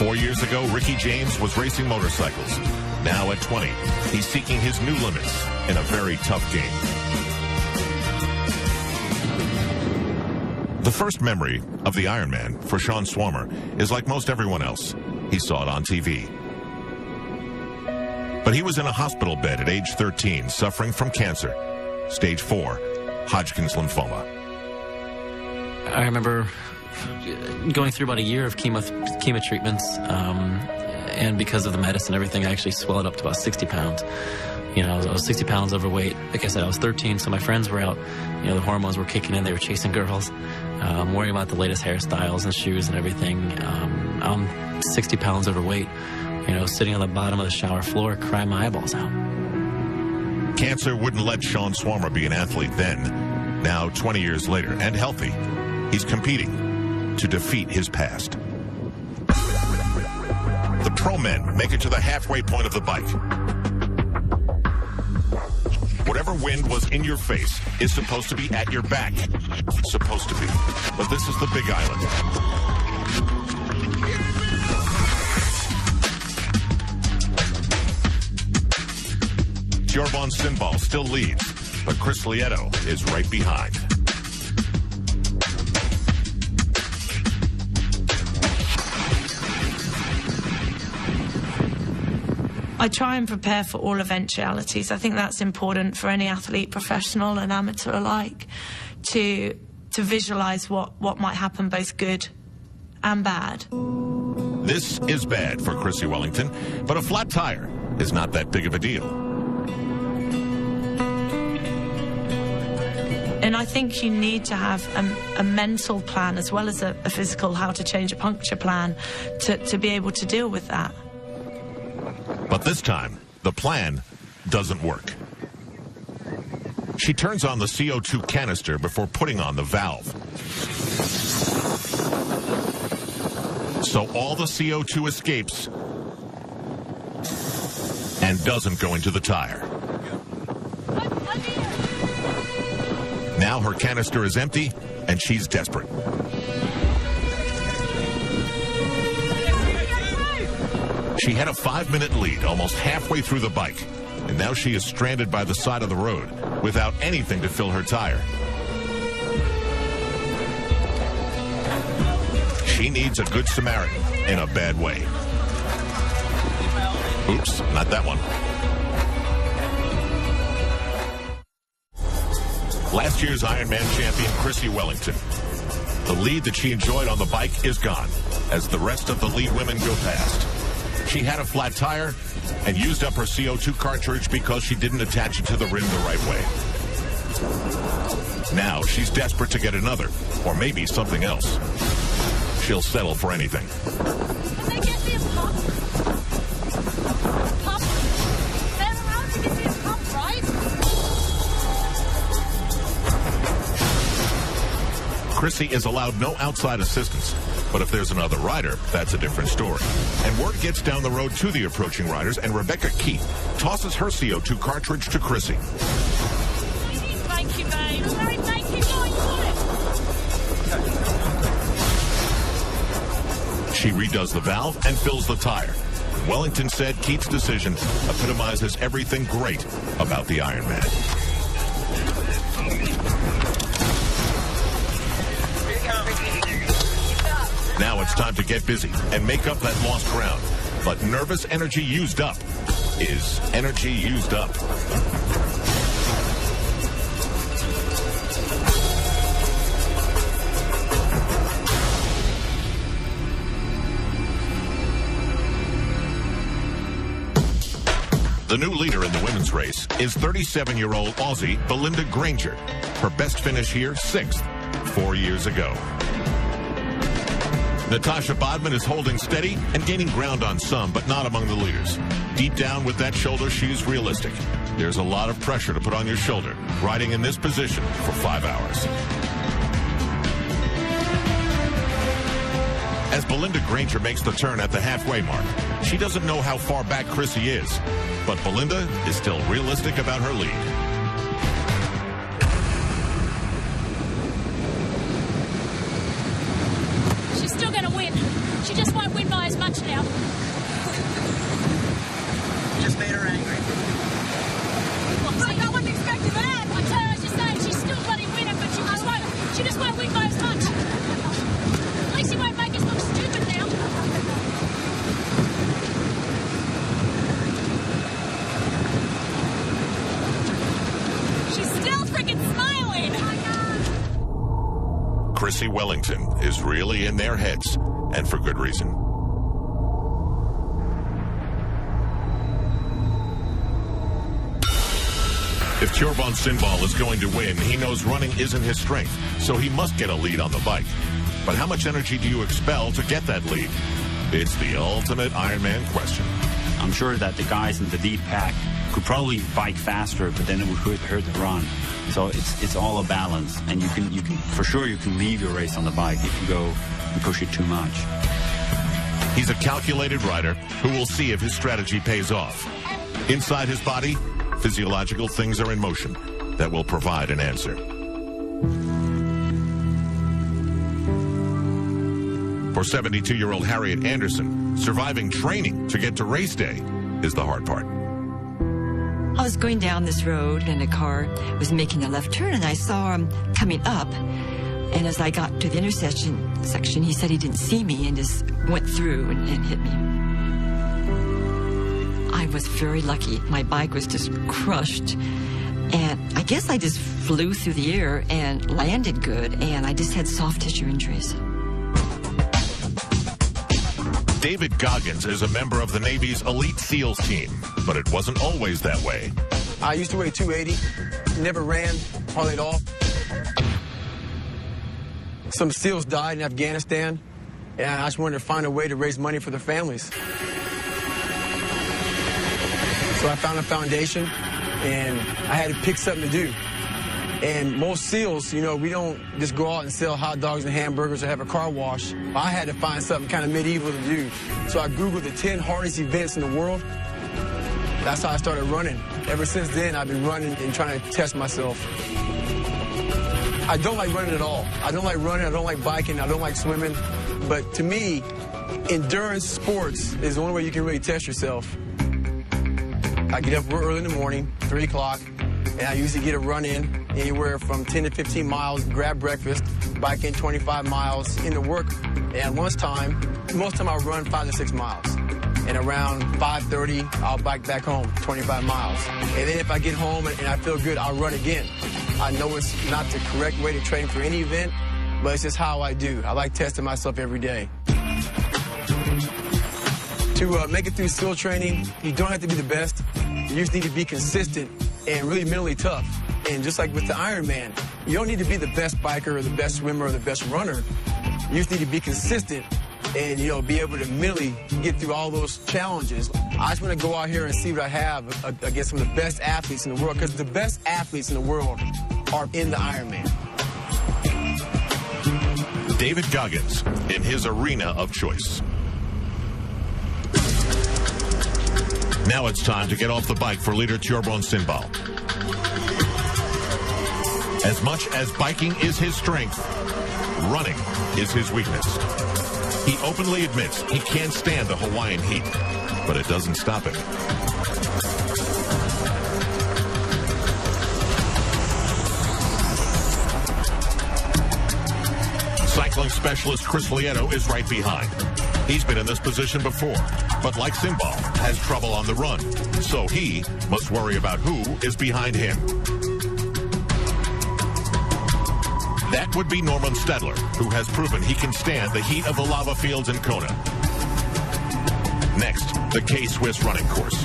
4 years ago, Ricky James was racing motorcycles. Now at 20, he's seeking his new limits in a very tough game. The first memory of the Ironman for Sean Swarmer is like most everyone else. He saw it on TV. But he was in a hospital bed at age 13, suffering from cancer, stage 4, Hodgkin's lymphoma. I remember going through about a year of chemo treatments, and because of the medicine and everything, I actually swelled up to about 60 pounds. You know, I was 60 pounds overweight. Like I said, I was 13, so my friends were out. You know, the hormones were kicking in. They were chasing girls, worrying about the latest hairstyles and shoes and everything. I'm 60 pounds overweight, you know, sitting on the bottom of the shower floor, crying my eyeballs out. Cancer wouldn't let Sean Swarmer be an athlete then. Now, 20 years later, and healthy, he's competing to defeat his past. The pro men make it to the halfway point of the bike. Whatever wind was in your face is supposed to be at your back. Supposed to be. But this is the Big Island. Jorban Sinbal still leads, but Chris Lieto is right behind. I try and prepare for all eventualities. I think that's important for any athlete, professional and amateur alike, to visualize what might happen, both good and bad. This is bad for Christy Wellington, but a flat tire is not that big of a deal. And I think you need to have a mental plan as well as a physical, how to change a puncture plan to be able to deal with that. But this time, the plan doesn't work. She turns on the CO2 canister before putting on the valve. So all the CO2 escapes and doesn't go into the tire. Now her canister is empty and she's desperate. She had a 5-minute lead almost halfway through the bike, and now she is stranded by the side of the road without anything to fill her tire. She needs a good Samaritan in a bad way. Oops, not that one. Last year's Ironman champion, Christy Wellington. The lead that she enjoyed on the bike is gone as the rest of the lead women go past. She had a flat tire and used up her CO2 cartridge because she didn't attach it to the rim the right way. Now she's desperate to get another, or maybe something else. She'll settle for anything. Can they get me a pop? Pop? They're allowed to give me a pop, right? Chrissy is allowed no outside assistance. But if there's another rider, that's a different story. And word gets down the road to the approaching riders, and Rebecca Keith tosses her CO2 cartridge to Chrissy. Thank you, babe. Thank you, guys. She redoes the valve and fills the tire. Wellington said Keith's decision epitomizes everything great about the Ironman. Now it's time to get busy and make up that lost ground. But nervous energy used up is energy used up. The new leader in the women's race is 37-year-old Aussie Belinda Granger. Her best finish here, 6th, 4 years ago. Natasha Bodman is holding steady and gaining ground on some, but not among the leaders. Deep down with that shoulder, she's realistic. There's a lot of pressure to put on your shoulder, riding in this position for 5 hours. As Belinda Granger makes the turn at the halfway mark, she doesn't know how far back Chrissy is, but Belinda is still realistic about her lead. She's still going to win. She just won't win by as much now. Just made her angry. I wasn't expecting that. I tell her, I was just saying, she's still bloody winning, but she just won't win by as much. At least she won't make us look stupid now. She's still freaking smiling. Christy Wellington is really in their heads, and for good reason. If Tjorvon Sindball is going to win, he knows running isn't his strength, so he must get a lead on the bike. But how much energy do you expel to get that lead? It's the ultimate Ironman question. I'm sure that the guys in the lead pack could probably bike faster, but then it would hurt the run. So it's all a balance, and you can for sure you can leave your race on the bike if you go and push it too much. He's a calculated rider who will see if his strategy pays off. Inside his body, physiological things are in motion that will provide an answer. For 72-year-old Harriet Anderson, surviving training to get to race day is the hard part. I was going down this road and a car was making a left turn, and I saw him coming up. And as I got to the intersection section, he said he didn't see me and just went through and hit me. I was very lucky. My bike was just crushed. And I guess I just flew through the air and landed good, and I just had soft tissue injuries. David Goggins is a member of the Navy's elite SEALs team, but it wasn't always that way. I used to weigh 280, never ran, hardly at all. Some SEALs died in Afghanistan, and I just wanted to find a way to raise money for their families. So I found a foundation, and I had to pick something to do. And most SEALs, you know, we don't just go out and sell hot dogs and hamburgers or have a car wash. I had to find something kind of medieval to do. So I Googled the 10 hardest events in the world. That's how I started running. Ever since then, I've been running and trying to test myself. I don't like running at all. I don't like running, I don't like biking, I don't like swimming. But to me, endurance sports is the only way you can really test yourself. I get up real early in the morning, 3 o'clock, and I usually get a run in anywhere from 10 to 15 miles, grab breakfast, bike in 25 miles into work. And at lunchtime, most of the time I'll run 5 to 6 miles. And around 5:30, I'll bike back home, 25 miles. And then if I get home and I feel good, I'll run again. I know it's not the correct way to train for any event, but it's just how I do. I like testing myself every day. To make it through SEAL training, you don't have to be the best. You just need to be consistent and really mentally tough. And just like with the Ironman, you don't need to be the best biker or the best swimmer or the best runner. You just need to be consistent and, you know, be able to mentally get through all those challenges. I just want to go out here and see what I have against some of the best athletes in the world, because the best athletes in the world are in the Ironman. David Goggins in his arena of choice. Now it's time to get off the bike for leader Tjorvon Sindball. As much as biking is his strength, running is his weakness. He openly admits he can't stand the Hawaiian heat, but it doesn't stop him. Cycling specialist Chris Lieto is right behind. He's been in this position before, but like Sindball, has trouble on the run. So he must worry about who is behind him. That would be Norman Stedler, who has proven he can stand the heat of the lava fields in Kona. Next, the K-Swiss running course.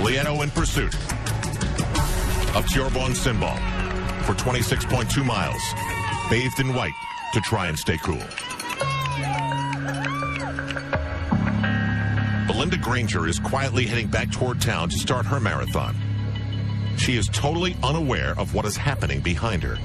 Lieto in pursuit of Tjorvon Sindball for 26.2 miles, bathed in white to try and stay cool. Belinda Granger is quietly heading back toward town to start her marathon. She is totally unaware of what is happening behind her.